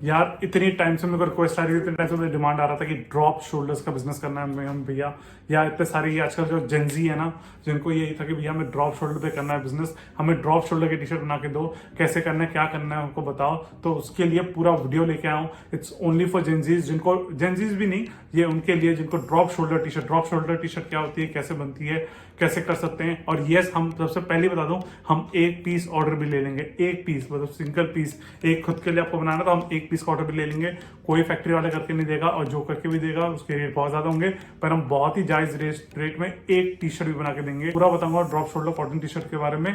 यार इतनी टाइम से मेरे को रिक्वेस्ट आ रही थी, इतने टाइम से मुझे डिमांड आ रहा था कि ड्रॉप शोल्डर्स का बिजनेस करना है हम भैया। या इतने सारे ये आजकल जो जेंजी है ना, जिनको यही था कि भैया हमें ड्रॉप शोल्डर पे करना है बिजनेस, हमें ड्रॉप शोल्डर की टी शर्ट बना के दो, कैसे करना है क्या करना है हमको बताओ। तो उसके लिए पूरा वीडियो लेके आया हूँ। इट्स ओनली फॉर जेंजीज, जिनको जेंजीज भी नहीं, ये उनके लिए जिनको drop shoulder T shirt. Drop shoulder T shirt क्या होती है, कैसे बनती है, कैसे कर सकते हैं। और यस, हम सबसे पहले बता दूं, हम एक पीस ऑर्डर भी ले लेंगे। एक पीस मतलब सिंगल पीस, एक खुद के लिए आपको बनाना तो हम एक पीस का ऑर्डर भी ले लेंगे। कोई फैक्ट्री वाले करके नहीं देगा, और जो करके भी देगा उसके रेट बहुत ज्यादा होंगे, पर हम बहुत ही जायज रेट में एक टी शर्ट भी बना के देंगे। पूरा बताऊंगा drop shoulder cotton T shirt के बारे में।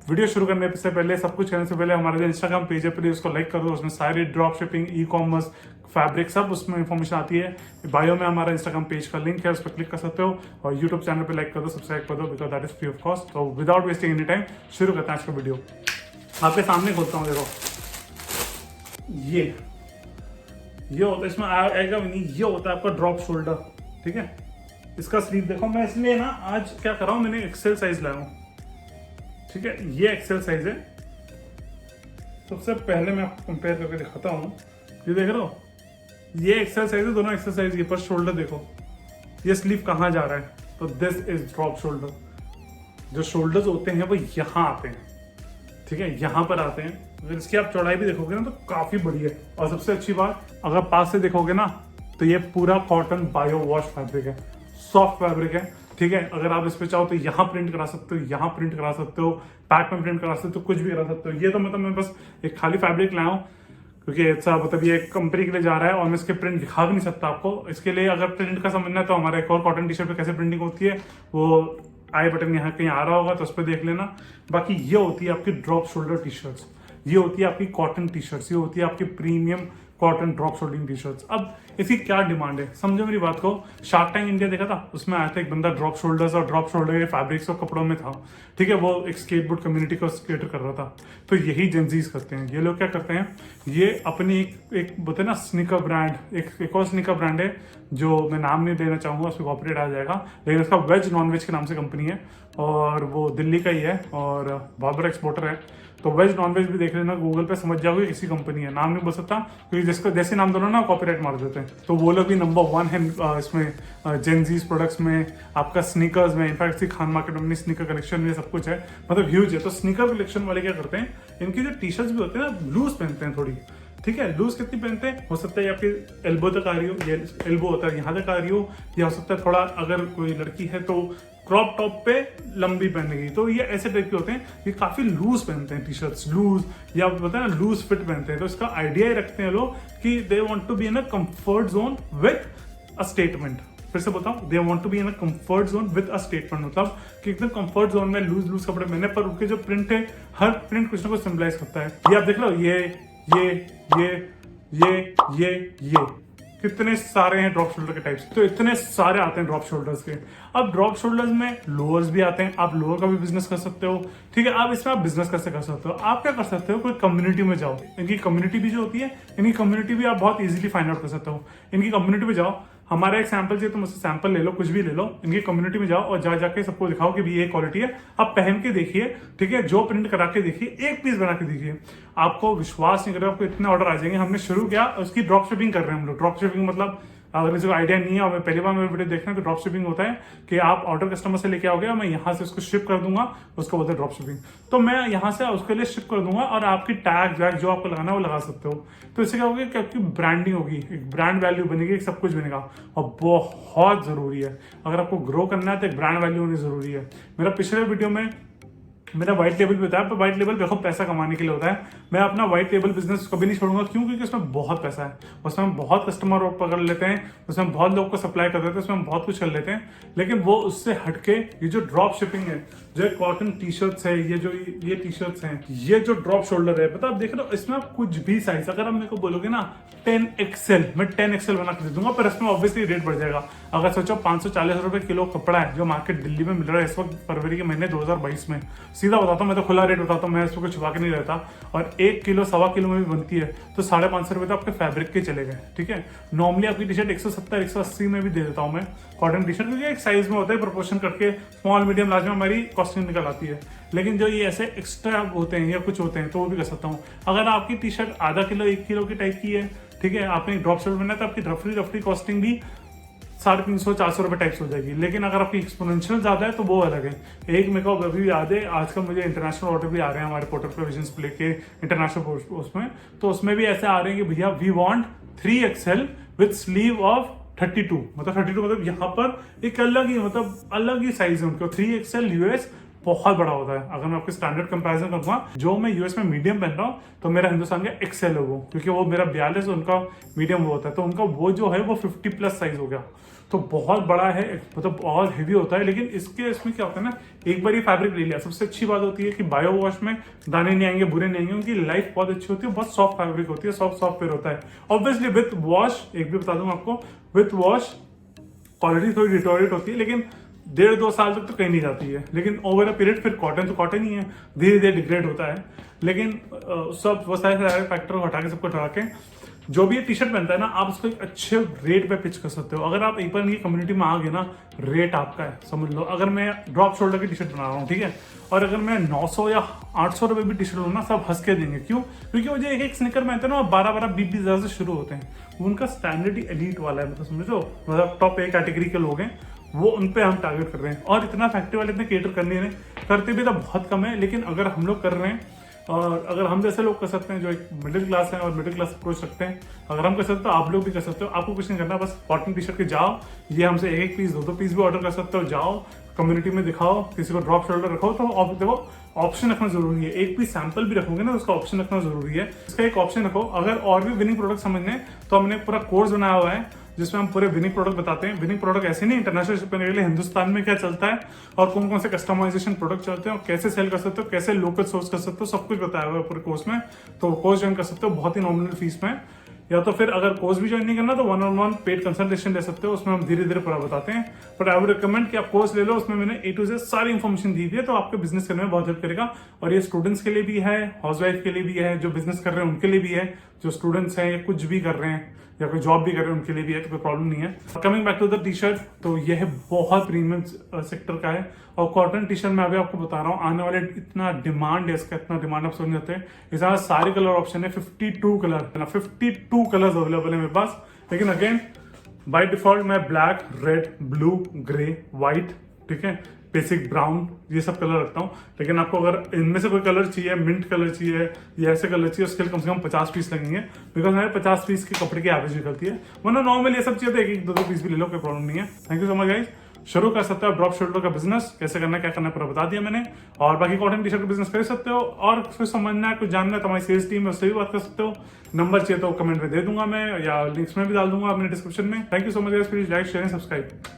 वीडियो शुरू करने से पहले, सब कुछ करने से पहले, हमारे जो इंस्टाग्राम पेज है प्लीज उसको लाइक कर दो। उसमें सारी drop shipping, e commerce, fabric सब उसमें इंफॉर्मेशन आती है। बायो में हमारा इंस्टाग्राम पेज का लिंक है, उस पर क्लिक कर सकते हो। और यूट्यूब चैनल पे लाइक कर दो, सब्सक्राइब कर दो, because that is free of cost. तो विदाउट वेस्टिंग एनी टाइम शुरू करते हैं आज का वीडियो। आपके सामने खोलता हूँ, देखो ये होता है, इसमें आएगा भी नहीं, ये होता है आपका ड्रॉप शोल्डर। ठीक है, इसका स्लीव देखो। मैं इसलिए ना आज क्या कर रहा हूँ, मैंने एक्सेल साइज लाया हूँ। ठीक है, ये एक्सेल साइज है। सबसे पहले मैं आपको कंपेयर करके दिखाता हूँ। ये देख रहे हो, ये एक्सेल साइज है, दोनों एक्सेल साइज के। पर शोल्डर देखो, ये स्लीव कहाँ जा रहा है, तो दिस इज ड्रॉप शोल्डर। जो शोल्डर्स होते हैं वो यहाँ आते हैं। ठीक है, यहाँ पर आते हैं। अगर इसकी आप चौड़ाई भी देखोगे ना तो काफी बड़ी है। और सबसे अच्छी बात, अगर पास से देखोगे ना तो ये पूरा कॉटन बायो वॉश फैब्रिक है, सॉफ्ट फैब्रिक है। ठीक है, अगर आप इस पे चाहो तो यहाँ प्रिंट करा सकते हो, यहाँ प्रिंट करा सकते हो, पैक में प्रिंट करा सकते हो, कुछ भी करा सकते हो। ये तो मतलब मैं बस एक खाली फैब्रिक लाया हूँ, क्योंकि ऐसा मतलब ये कंपनी के लिए जा रहा है और मैं इसके प्रिंट दिखा भी नहीं सकता आपको। इसके लिए अगर प्रिंट का समझना है तो हमारा एक और कॉटन टी शर्ट पे कैसे प्रिंटिंग होती है, वो आई बटन यहाँ कहीं आ रहा होगा तो उस पर देख लेना। बाकी ये होती है आपकी ड्रॉप शोल्डर टी शर्ट्स, ये होती है आपकी कॉटन टी शर्ट्स, ये होती है आपकी प्रीमियम कॉटन ड्रॉप शोल्डिंग टी शर्ट्स। अब इसकी क्या डिमांड है, समझो मेरी बात को। शार्क टैंक इंडिया देखा था, उसमें आया था एक बंदा ड्रॉप शोल्डर्स और ड्रॉप शोल्डर के फैब्रिक्स और कपड़ों में था। ठीक है, वो एक स्केटबोर्ड कम्युनिटी को स्केटर कर रहा था। तो यही जेंजीज करते हैं। ये लोग क्या करते हैं, ये अपनी एक बोलते हैं ना स्नीकर ब्रांड, एक और स्नीकर ब्रांड है जो मैं नाम नहीं लेना चाहूंगा, उस पर कॉपीराइट आ जाएगा, लेकिन उसका वेज नॉन वेज के नाम से कंपनी है और वो दिल्ली का ही है और बहुत बड़ा एक्सपोर्टर है। तो वेज नॉन वेज भी देख लेना गूगल पे, समझ जाओगे किसी कंपनी है। नाम नहीं बोल सकता क्योंकि जिसका जैसे नाम दोनों ना कॉपीराइट मार देते हैं। तो वो लोग भी नंबर 1 है इसमें जेंजीज प्रोडक्ट्स में, आपका स्नीकर्स में। इनफैक्ट खान मार्केट में स्नीकर कलेक्शन में सब कुछ है, मतलब ह्यूज है। तो स्नीकर कलेक्शन वाले क्या करते हैं, इनकी जो टी शर्ट्स भी होते हैं ना लूज पहनते हैं थोड़ी। ठीक है, लूज कितनी पहनते हैं, हो सकता है आपकी एल्बो तक आ रही हो, ये एल्बो होता है यहाँ तक आ रही हो, या हो सकता है थोड़ा, अगर कोई लड़की है तो क्रॉप टॉप पे लंबी पहनेगी। तो ये ऐसे टाइप के होते हैं, ये काफी लूज पहनते हैं टी शर्ट्स, लूज या पता है ना लूज फिट पहनते हैं। तो इसका आइडिया ही रखते हैं लोग कि they want to be in a comfort zone with a statement. फिर से बताऊं, they want to be in a comfort zone with a statement, मतलब कि एकदम कंफर्ट जोन में लूज लूज कपड़े पहने, पर उनके जो प्रिंट है, हर प्रिंट कुछ ना कुछ सिंबलाइज करता है। ये आप देख लो, ये कितने सारे हैं ड्रॉप शोल्डर के टाइप्स। तो इतने सारे आते हैं ड्रॉप शोल्डर्स के। अब ड्रॉप शोल्डर्स में लोअर्स भी आते हैं, आप लोअर का भी बिजनेस कर सकते हो। ठीक है, आप इसमें आप बिजनेस कैसे कर सकते हो, आप क्या कर सकते हो, कोई कम्युनिटी में जाओ। इनकी कम्युनिटी भी जो होती है, इनकी कम्युनिटी भी आप बहुत इजीली फाइंड आउट कर सकते हो। इनकी कम्युनिटी में जाओ, हमारा एक सैंपल चाहिए तो मुझसे सैंपल ले लो, कुछ भी ले लो, इनकी कम्युनिटी में जाओ और जा जाके सबको दिखाओ कि भी ये क्वालिटी है, आप पहन के देखिए। ठीक है, जो प्रिंट करा के देखिए, एक पीस बना के देखिए, आपको विश्वास नहीं करेगा, आपको इतने ऑर्डर आ जाएंगे। हमने शुरू किया, उसकी ड्रॉप शिपिंग कर रहे हैं हम लोग। ड्रॉप शिपिंग मतलब अगर किसी को आइडिया नहीं है और पहली बार मेरे वीडियो देख रहे हैं, तो ड्रॉप शिपिंग होता है कि आप ऑर्डर कस्टमर से लेके आओगे और मैं यहाँ से उसको शिप कर दूंगा, उसको बोलते हैं ड्रॉप शिपिंग। तो मैं यहाँ से उसके लिए शिप कर दूंगा और आपकी टैग वैग जो आपको लगाना है वो लगा सकते हो। तो इससे क्या होगा कि आपकी ब्रांडिंग होगी, एक ब्रांड वैल्यू बनेगी, सब कुछ बनेगा। और बहुत जरूरी है, अगर आपको ग्रो करना है तो एक ब्रांड वैल्यू होनी जरूरी है। मेरा पिछले वीडियो में मेरा व्हाइट लेबल भी बताया, पर व्हाइट लेबल देखो पैसा कमाने के लिए होता है। मैं अपना व्हाइट लेबल बिजनेस कभी नहीं छोड़ूंगा, क्यों, क्योंकि उसमें बहुत पैसा है, उसमें हम बहुत कस्टमर पकड़ लेते हैं, उसमें हम बहुत लोग को सप्लाई कर देते हैं, उसमें हम बहुत कुछ कर लेते हैं। लेकिन वो उससे हटके ये जो ड्रॉप शिपिंग है, जो कॉटन टी शर्ट्स है, ये टी शर्ट्स हैं, ये जो ड्रॉप शोल्डर है, पता आप देख रहे हो, इसमें आप कुछ भी साइज, अगर आप मेरे को बोलोगे ना 10XL, मैं 10XL बना के दे दूंगा, पर इसमें ऑब्वियसली रेट बढ़ जाएगा। अगर सोचो 540 रुपए किलो कपड़ा है जो मार्केट दिल्ली में मिल रहा है इस वक्त फरवरी के महीने 2022 में, सीधा बताता हूँ, मैं तो खुला रेट बताता हूँ, मैं इसको कुछ छुपा के नहीं रहता। और 1 किलो 1.25 किलो में भी बनती है तो 550 रुपए तो आपके फैब्रिक के चले गए। ठीक है, नॉर्मली आपकी टी शर्ट 170 180 में भी दे देता हूँ मैं कॉटन टी शर्ट, क्योंकि एक साइज में होता है, प्रोपोर्शन करके स्मॉल मीडियम लार्ज में हमारी कॉस्टिंग निकल आती है। लेकिन जो ये ऐसे एक्स्ट्रा होते हैं या कुछ होते हैं तो वो भी कर सकता हूँ। अगर आपकी टी शर्ट आधा किलो 1 किलो की टाइप की है, ठीक है, आपने ड्रॉप शोल्डर बनाया तो आपकी रफली कॉस्टिंग भी 350-400 रुपये टाइप्स हो जाएगी। लेकिन अगर आपकी एक्सपोनेंशियल ज़्यादा है तो वो अलग है। एक मेरे को अभी भी याद है, आजकल मुझे इंटरनेशनल ऑर्डर भी आ रहे हैं हमारे पोर्टल प्रोविजन प्ले के इंटरनेशनल उसमें, तो उसमें भी ऐसे आ रहे हैं कि भैया we want 3XL with sleeve of 32, मतलब 32 मतलब यहाँ पर एक अलग ही साइज है उनका। 3XL यूएस बहुत बड़ा होता है। अगर मैं आपके स्टैंडर्ड कंपैरिजन करूंगा, जो मैं यूएस में मीडियम पहन रहा हूँ तो मेरा हिंदुस्तान का एक्सेल है वो, क्योंकि वो मेरा 42 उनका मीडियम वो होता है, तो उनका वो जो है वो 50+ साइज हो गया, तो बहुत बड़ा है, मतलब बहुत हेवी होता है। लेकिन इसमें क्या होता है ना, एक बार ये फैब्रिक ले लिया, सबसे अच्छी बात होती है कि बायो वॉश में दाने नहीं आएंगे, बुरे नहीं आएंगे, उनकी लाइफ बहुत अच्छी होती है, बहुत सॉफ्ट फैब्रिक होती है, सॉफ्ट फेयर होता है। ऑब्वियसली विथ वॉश, एक भी बता दूं आपको, विथ वॉश क्वालिटी थोड़ी डिटोरेट होती है, लेकिन 1.5-2 साल तक तो कहीं नहीं जाती है। लेकिन ओवर अ पीरियड फिर कॉटन तो कॉटन ही है, धीरे धीरे डिग्रेड होता है। लेकिन सब वो सारे फैक्टर हटा के सबको हटा के जो भी ये टी शर्ट पहनता है ना, आप उसको एक अच्छे रेट पे पिच कर सकते हो। अगर आप एक बार इनकी कम्युनिटी में आ गए ना, रेट आपका है, समझ लो। अगर मैं ड्रॉप शोल्डर की टी शर्ट बना रहा हूँ, ठीक है, और अगर मैं 900 या 800 रुपए भी टी शर्ट लूँ ना, सब हंस के देंगे। क्यों? क्योंकि वो जो एक स्निकर पहनते हैं ना, 12-12, 20-20 हज़ार से शुरू होते हैं। उनका स्टैंडर्ड ही एलीट वाला है, मतलब समझो, मतलब टॉप ए कैटेगरी के लोग हैं वो, उन पे हम टारगेट कर रहे हैं। और इतना फैक्ट्री वाले इतने केटर करने रहे, करते भी तो बहुत कम है, लेकिन अगर हम लोग कर रहे हैं, और अगर हम जैसे लोग कर सकते हैं जो एक मिडिल क्लास है और मिडिल क्लास अप्रोच रखते हैं, अगर हम कर सकते हो आप लोग भी कर सकते हो। आपको कुछ नहीं करना, बस कॉटन टी शर्ट के जाओ, ये हमसे एक पीस 2 पीस भी ऑर्डर कर सकते हो, जाओ कम्युनिटी में दिखाओ, किसी को ड्रॉप शोल्डर रखो, तो देखो ऑप्शन रखना जरूरी है। एक पीस सैंपल भी रखोगे ना तो उसका ऑप्शन रखना जरूरी है। इसका एक ऑप्शन रखो। अगर और भी विनिंग प्रोडक्ट समझने तो हमने पूरा कोर्स बनाया हुआ है जिसमें हम पूरे विनिंग प्रोडक्ट बताते हैं। विनिंग प्रोडक्ट ऐसे नहीं, इंटरनेशनल शिपिंग के लिए हिंदुस्तान में क्या चलता है और कौन कौन से कस्टमाइजेशन प्रोडक्ट चलते हैं और कैसे सेल कर सकते हो, कैसे लोकल सोर्स कर सकते हो, सब कुछ बताया हुआ है पूरे कोर्स में। तो कोर्स ज्वाइन कर सकते हो बहुत ही नॉमिनल फीस में, या तो फिर अगर कोर्स भी ज्वाइन नहीं करना तो 1-on-1 पेड कंसल्टेशन ले सकते हो, उसमें हम धीरे धीरे पूरा बताते हैं। बट आई वुड रिकमेंड कि आप कोर्स ले लो, उसमें मैंने A to Z सारी इन्फॉर्मेशन दी हुई है, तो आपके बिजनेस करने में बहुत हेल्प करेगा। और ये स्टूडेंट्स के लिए भी है, हाउसवाइफ के लिए भी है, जो बिजनेस कर रहे हैं उनके लिए भी है, जो स्टूडेंट्स हैं या कुछ भी कर रहे हैं या कोई जॉब भी कर रहे हैं उनके लिए भी है, तो कोई प्रॉब्लम नहीं है। Coming back to the T shirt, तो यह बहुत प्रीमियम सेक्टर का है। और कॉटन टी शर्ट मैं अभी आपको बता रहा हूँ, आने वाले इतना डिमांड है इसका, इतना डिमांड आप समझ जाते हैं। इसमें सारे कलर ऑप्शन है, 52 कलर है ना, 52 कलर्स अवेलेबल है मेरे पास। लेकिन अगेन बाय डिफॉल्ट मैं black, red, blue, grey, white, ठीक है, बेसिक ब्राउन, ये सब कलर रखता हूँ। लेकिन आपको अगर इनमें से कोई कलर चाहिए, मिंट कलर चाहिए या ऐसे कलर चाहिए, उसके लिए कम से कम 50 पीस लगेंगे, बिकॉज हमारे 50 पीस के कपड़े की एवरेज निकलती है। वरना नॉर्मल ये सब चाहिए तो 1-2 पीस भी ले लो, कोई प्रॉब्लम नहीं है। Thank you so much guys. शुरू कर सकते हो ड्रॉप शोल्डर का बिजनेस, कैसे करना है क्या करना है पूरा बता दिया मैंने। और बाकी कॉटन टी शर्ट का बिजनेस कर सकते हो, और कुछ समझना है, कुछ जानना है तो हमारी सेल्स टीम है, उससे भी बात कर सकते हो। नंबर चाहिए तो कमेंट में दे दूंगा मैं, या लिंक्स में भी डाल दूंगा अपने डिस्क्रिप्शन में। Thank you so much guys, please like, share and subscribe.